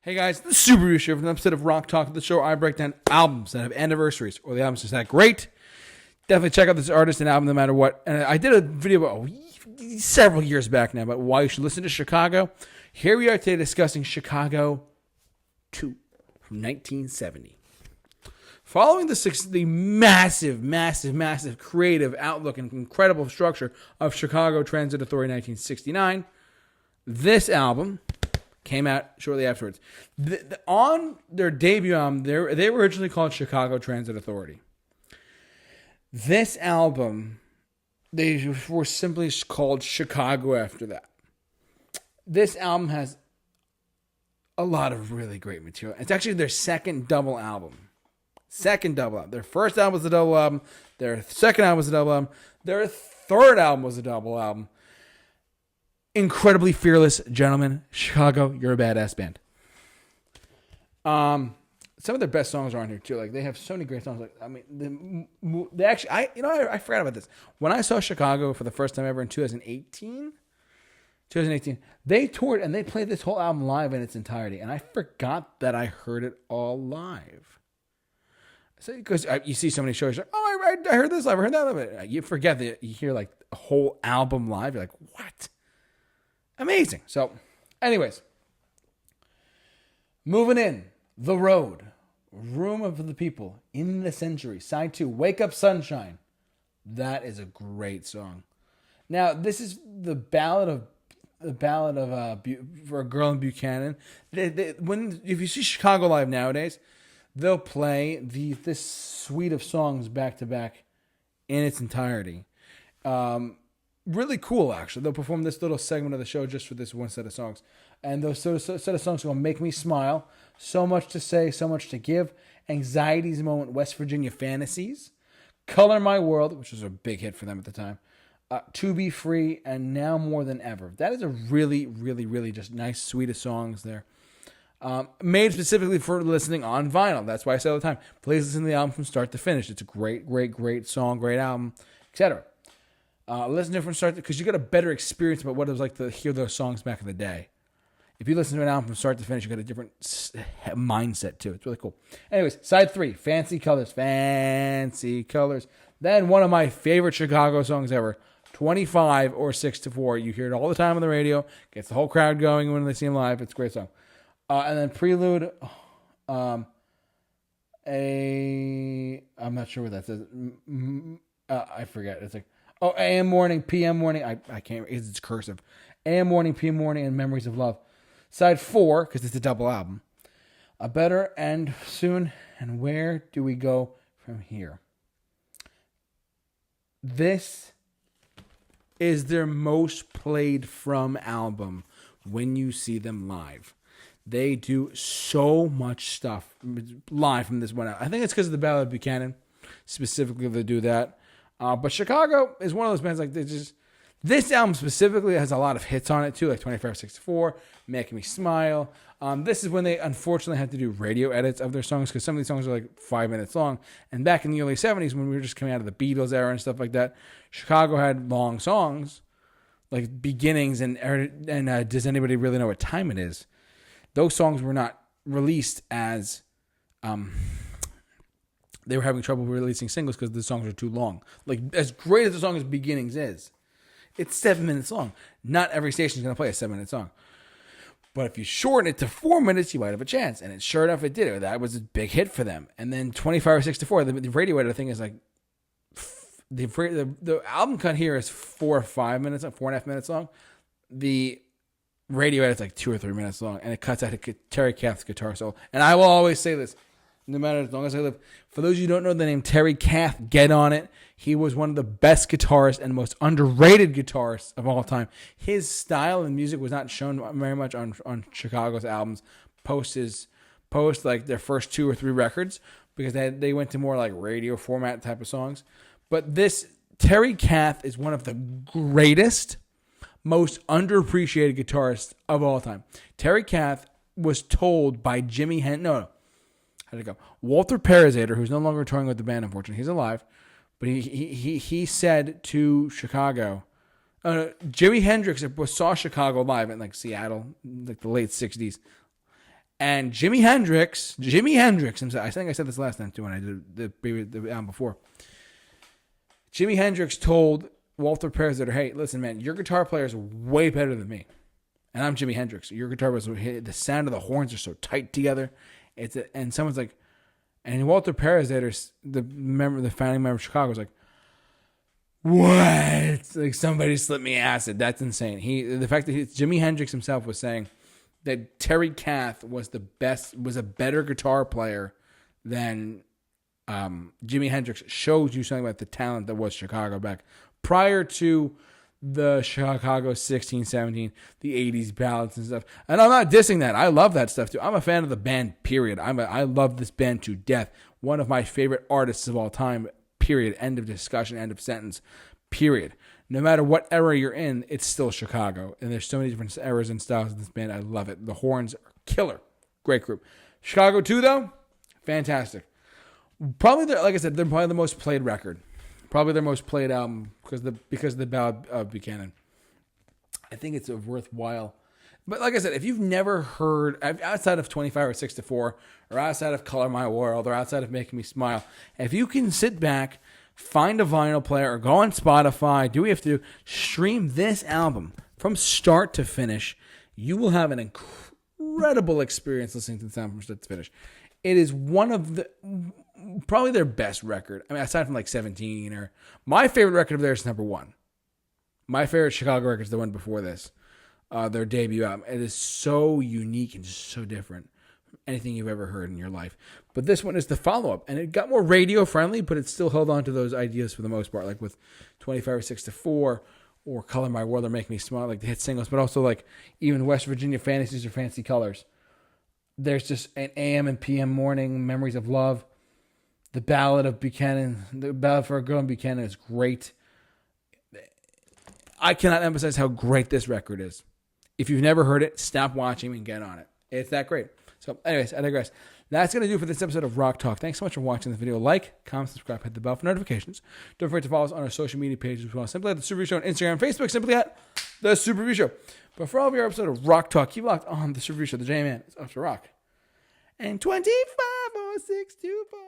Hey guys, the Super Review Show from an episode of Rock Talk, the show I break down albums that have anniversaries or the album's just that great. Definitely check out this artist and album no matter what. And I did a video about several years back now about why you should listen to Chicago. Here we are today discussing Chicago 2 from 1970. Following the massive creative outlook and incredible structure of Chicago Transit Authority in 1969, this album came out shortly afterwards. On their debut album, they were originally called Chicago Transit Authority. This album, they were simply called Chicago after that. This album has a lot of really great material. It's actually their second double album. Their first album was a double album. Their second album was a double album. Their third album was a double album. Incredibly fearless, gentlemen. Chicago, you're a badass band. Some of their best songs are on here too. Like, they have so many great songs. Like, I mean, they actually, I forgot about this. When I saw Chicago for the first time ever in 2018, they toured and they played this whole album live in its entirety, and I forgot that I heard it all live. So, because you see so many shows, like, oh, I heard this live, I heard that live. You forget that you hear like a whole album live. You're like, what? Amazing. So, anyways, moving in, The Road, Room of the People, In the Century, Side 2, Wake Up Sunshine. That is a great song. Now, this is the ballad of for a girl in Buchanan. If you see Chicago live nowadays, they'll play this suite of songs back to back in its entirety. Really cool, actually. They'll perform this little segment of the show just for this one set of songs. And those set of songs are going to make me smile. So much to say, so much to give. Anxiety's Moment, West Virginia Fantasies. Color My World, which was a big hit for them at the time. To Be Free, and Now More Than Ever. That is a really, really, really just nice suite of songs there. Made specifically for listening on vinyl. That's why I say all the time, please listen to the album from start to finish. It's a great, great, great song, great album, etc. Listen to it from start because you get a better experience about what it was like to hear those songs back in the day. If you listen to an album from start to finish, you get a different mindset too. It's really cool. Anyways, side 3, Fancy Colors. Then one of my favorite Chicago songs ever, 25 or 6-4. You hear it all the time on the radio. Gets the whole crowd going when they see him live. It's a great song. And then Prelude. I'm not sure what that says. I forget. It's like, AM Morning, PM Morning. I can't. It's cursive. AM Morning, PM Morning, and Memories of Love. Side 4, because it's a double album. A Better End Soon. And Where Do We Go From Here? This is their most played from album when you see them live. They do so much stuff live from this one album. I think it's because of the Ballad of Buchanan. Specifically, they do that. But Chicago is one of those bands, like, this album specifically has a lot of hits on it too, like 25-64, Making Me Smile. This is when they unfortunately had to do radio edits of their songs because some of these songs are like 5 minutes long. And back in the early 70s, when we were just coming out of the Beatles era and stuff like that, Chicago had long songs, like Beginnings and Does Anybody Really Know What Time It Is? Those songs were not released as... they were having trouble releasing singles because the songs were too long. Like, as great as the song as Beginnings is, it's 7 minutes long. Not every station is going to play a 7-minute song. But if you shorten it to 4 minutes, you might have a chance. And sure enough, it did. That was a big hit for them. And then 25 or 64, the radio edit thing is like, the album cut here is 4 or 5 minutes, 4.5 minutes long. The radio edit's like 2 or 3 minutes long. And it cuts out Terry Kath's guitar solo. And I will always say this, no matter as long as I live. For those of you who don't know the name Terry Kath, get on it. He was one of the best guitarists and most underrated guitarists of all time. His style and music was not shown very much on Chicago's albums post like their first 2 or 3 records because they went to more like radio format type of songs. But this Terry Kath is one of the greatest, most underappreciated guitarists of all time. Terry Kath was told by Jimi Hendrix, Walter Parazater, who's no longer touring with the band, unfortunately, he's alive, but he said to Chicago, Jimi Hendrix saw Chicago live in like Seattle, like the late 60s, And Jimi Hendrix himself, I think I said this last time too when I did the album before. Jimi Hendrix told Walter Pereira, hey, listen, man, your guitar player is way better than me. And I'm Jimi Hendrix. Your guitar was the sound of the horns are so tight together. And someone's like, and Walter Perez, the founding member of Chicago, was like, what? Like somebody slipped me acid. That's insane. The fact that Jimi Hendrix himself was saying that Terry Kath was a better guitar player than Jimi Hendrix shows you something about the talent that was Chicago back prior to the Chicago 16, 17, the 80s ballads and stuff. And I'm not dissing that. I love that stuff too. I'm a fan of the band, period. I love this band to death. One of my favorite artists of all time, period. End of discussion, end of sentence, period. No matter what era you're in, it's still Chicago. And there's so many different eras and styles of this band. I love it. The horns are killer. Great group. Chicago 2, though, fantastic. Probably, like I said, they're probably the most played record. Probably their most played album because of the Ballad of Buchanan. I think it's worthwhile. But like I said, if you've never heard, outside of 25 or 6 to 4, or outside of Color My World, or outside of Making Me Smile, if you can sit back, find a vinyl player, or go on Spotify, do what you have to do, stream this album from start to finish, you will have an incredible experience listening to the sound from start to finish. It is one of probably their best record. I mean, aside from like 17, or my favorite record of theirs is number 1. My favorite Chicago record is the one before this, their debut album. It is so unique and just so different from anything you've ever heard in your life. But this one is the follow-up, and it got more radio friendly, but it still held on to those ideas for the most part, like with 25 or 6 to 4, or Color My World, or Make Me Smile, like the hit singles, but also like even West Virginia Fantasies or Fancy Colors. There's just an AM and PM Morning, Memories of Love. The Ballad of Buchanan, the Ballad for a Girl in Buchanan is great. I cannot emphasize how great this record is. If you've never heard it, stop watching and get on it. It's that great. So anyways, I digress. That's going to do for this episode of Rock Talk. Thanks so much for watching the video. Like, comment, subscribe, hit the bell for notifications. Don't forget to follow us on our social media pages as well. Simply at The Super Review Show on Instagram and Facebook. Simply at The Super Review Show. But for all of your episode of Rock Talk, keep locked on The Super Review Show. The J-Man is up to rock. And 25 or 6 to 4.